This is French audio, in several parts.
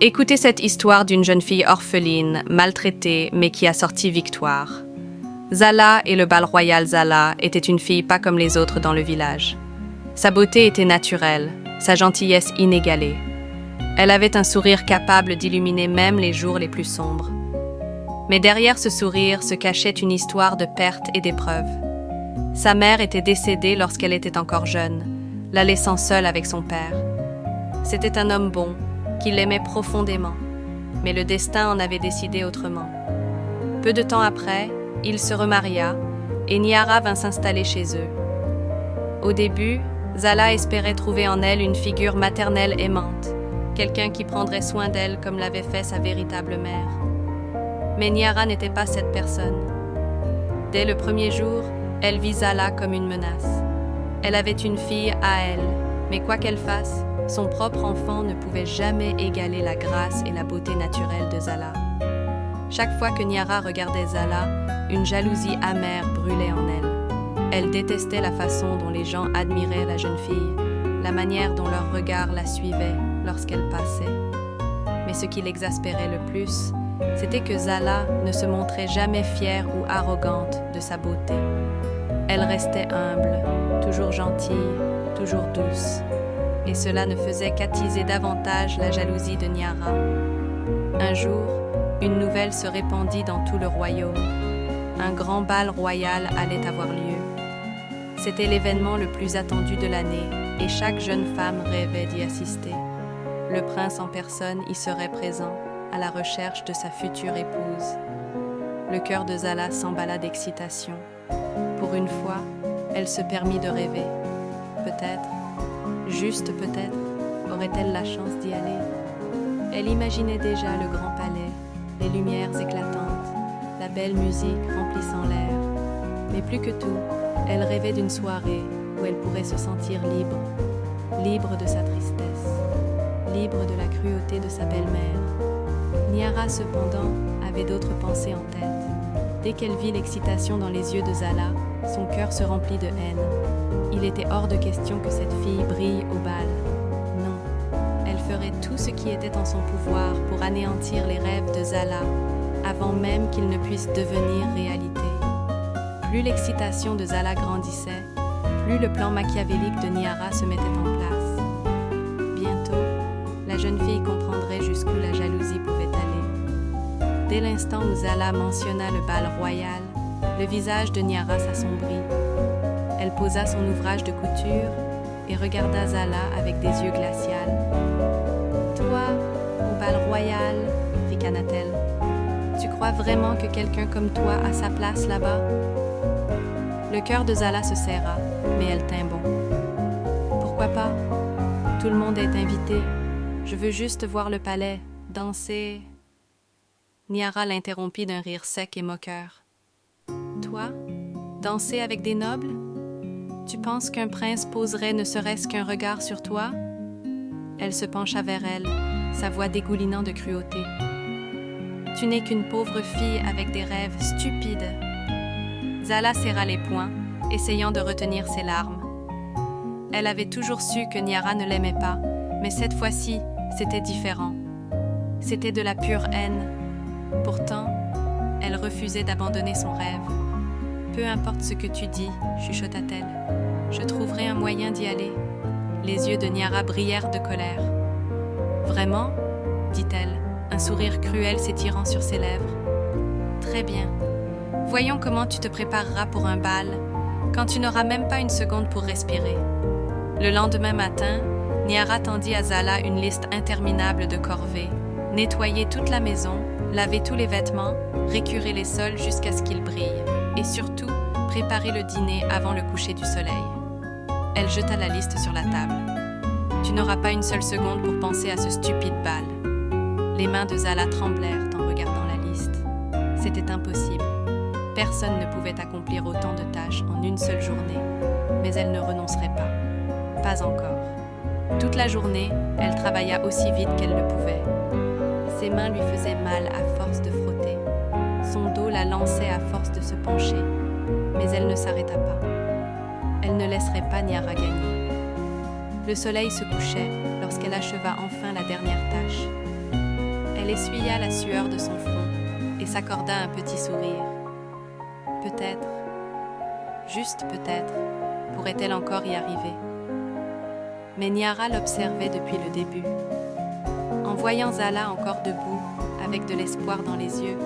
Écoutez cette histoire d'une jeune fille orpheline, maltraitée, mais qui a sorti victoire. Zala et le bal royal Zala était une fille pas comme les autres dans le village. Sa beauté était naturelle, sa gentillesse inégalée. Elle avait un sourire capable d'illuminer même les jours les plus sombres. Mais derrière ce sourire se cachait une histoire de perte et d'épreuve. Sa mère était décédée lorsqu'elle était encore jeune, la laissant seule avec son père. C'était un homme bon, qui l'aimait profondément, mais le destin en avait décidé autrement. Peu de temps après, il se remaria et Niara vint s'installer chez eux. Au début, Zala espérait trouver en elle une figure maternelle aimante, quelqu'un qui prendrait soin d'elle comme l'avait fait sa véritable mère. Mais Niara n'était pas cette personne. Dès le premier jour, elle vit Zala comme une menace. Elle avait une fille à elle, mais quoi qu'elle fasse, son propre enfant ne pouvait jamais égaler la grâce et la beauté naturelle de Zala. Chaque fois que Niara regardait Zala, une jalousie amère brûlait en elle. Elle détestait la façon dont les gens admiraient la jeune fille, la manière dont leur regard la suivait lorsqu'elle passait. Mais ce qui l'exaspérait le plus, c'était que Zala ne se montrait jamais fière ou arrogante de sa beauté. Elle restait humble, toujours gentille, toujours douce. Et cela ne faisait qu'attiser davantage la jalousie de Niara. Un jour, une nouvelle se répandit dans tout le royaume. Un grand bal royal allait avoir lieu. C'était l'événement le plus attendu de l'année et chaque jeune femme rêvait d'y assister. Le prince en personne y serait présent, à la recherche de sa future épouse. Le cœur de Zala s'emballa d'excitation. Pour une fois, elle se permit de rêver. Peut-être, juste peut-être, aurait-elle la chance d'y aller. Elle imaginait déjà le grand palais, les lumières éclatantes, la belle musique remplissant l'air. Mais plus que tout, elle rêvait d'une soirée où elle pourrait se sentir libre, libre de sa tristesse, libre de la cruauté de sa belle-mère. Niara, cependant, avait d'autres pensées en tête. Dès qu'elle vit l'excitation dans les yeux de Zala, son cœur se remplit de haine. Il était hors de question que cette fille brille au bal. Non, elle ferait tout ce qui était en son pouvoir pour anéantir les rêves de Zala, avant même qu'ils ne puissent devenir réalité. Plus l'excitation de Zala grandissait, plus le plan machiavélique de Niara se mettait en place. Bientôt, la jeune fille comprendrait jusqu'où la jalousie pouvait aller. Dès l'instant où Zala mentionna le bal royal, le visage de Niara s'assombrit. Elle posa son ouvrage de couture et regarda Zala avec des yeux glacials. « Toi, au bal royal, ricana-t-elle, tu crois vraiment que quelqu'un comme toi a sa place là-bas ?» Le cœur de Zala se serra, mais elle tint bon. « Pourquoi pas? Tout le monde est invité. Je veux juste voir le palais, danser. » Niara l'interrompit d'un rire sec et moqueur. « Toi, danser avec des nobles? Tu penses qu'un prince poserait ne serait-ce qu'un regard sur toi? » Elle se pencha vers elle, sa voix dégoulinant de cruauté. « Tu n'es qu'une pauvre fille avec des rêves stupides. » Zala serra les poings, essayant de retenir ses larmes. Elle avait toujours su que Niara ne l'aimait pas, mais cette fois-ci, c'était différent. C'était de la pure haine. Pourtant, elle refusait d'abandonner son rêve. « Peu importe ce que tu dis, chuchota-t-elle, je trouverai un moyen d'y aller. » Les yeux de Niara brillèrent de colère. « Vraiment ?» dit-elle, un sourire cruel s'étirant sur ses lèvres. « Très bien. Voyons comment tu te prépareras pour un bal, quand tu n'auras même pas une seconde pour respirer. » Le lendemain matin, Niara tendit à Zala une liste interminable de corvées. Nettoyer toute la maison, laver tous les vêtements, récurer les sols jusqu'à ce qu'ils brillent. Et surtout, préparer le dîner avant le coucher du soleil. Elle jeta la liste sur la table. « Tu n'auras pas une seule seconde pour penser à ce stupide bal. » Les mains de Zala tremblèrent en regardant la liste. C'était impossible. Personne ne pouvait accomplir autant de tâches en une seule journée, mais elle ne renoncerait pas. Pas encore. Toute la journée, elle travailla aussi vite qu'elle le pouvait. Ses mains lui faisaient mal à force de frotter. Son dos la lançait à force de se pencher, mais elle ne s'arrêta pas. Elle ne laisserait pas Niara gagner. Le soleil se couchait lorsqu'elle acheva enfin la dernière tâche. Elle essuya la sueur de son front et s'accorda un petit sourire. Peut-être, juste peut-être, pourrait-elle encore y arriver. Mais Niara l'observait depuis le début. En voyant Zala encore debout, avec de l'espoir dans les yeux,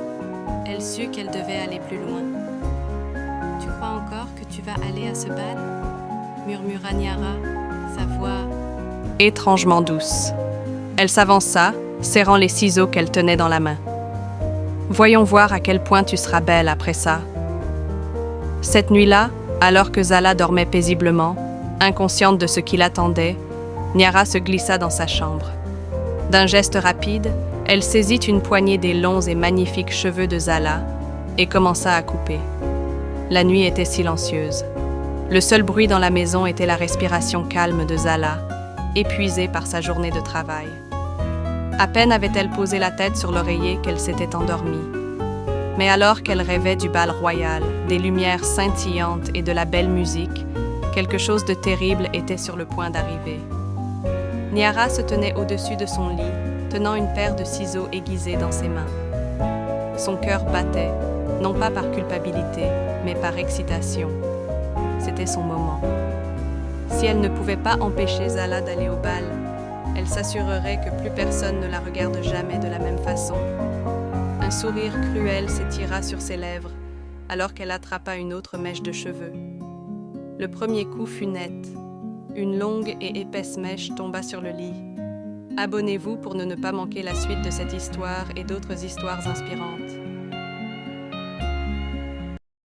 elle sut qu'elle devait aller plus loin. « Tu crois encore que tu vas aller à ce bal ?» murmura Niara, sa voix étrangement douce. Elle s'avança, serrant les ciseaux qu'elle tenait dans la main. « Voyons voir à quel point tu seras belle après ça. » Cette nuit-là, alors que Zala dormait paisiblement, inconsciente de ce qui l'attendait, Niara se glissa dans sa chambre. D'un geste rapide, elle saisit une poignée des longs et magnifiques cheveux de Zala et commença à couper. La nuit était silencieuse. Le seul bruit dans la maison était la respiration calme de Zala, épuisée par sa journée de travail. À peine avait-elle posé la tête sur l'oreiller qu'elle s'était endormie. Mais alors qu'elle rêvait du bal royal, des lumières scintillantes et de la belle musique, quelque chose de terrible était sur le point d'arriver. Niara se tenait au-dessus de son lit, tenant une paire de ciseaux aiguisés dans ses mains. Son cœur battait, non pas par culpabilité, mais par excitation. C'était son moment. Si elle ne pouvait pas empêcher Zala d'aller au bal, elle s'assurerait que plus personne ne la regarde jamais de la même façon. Un sourire cruel s'étira sur ses lèvres, alors qu'elle attrapa une autre mèche de cheveux. Le premier coup fut net. Une longue et épaisse mèche tomba sur le lit. Abonnez-vous pour ne pas manquer la suite de cette histoire et d'autres histoires inspirantes.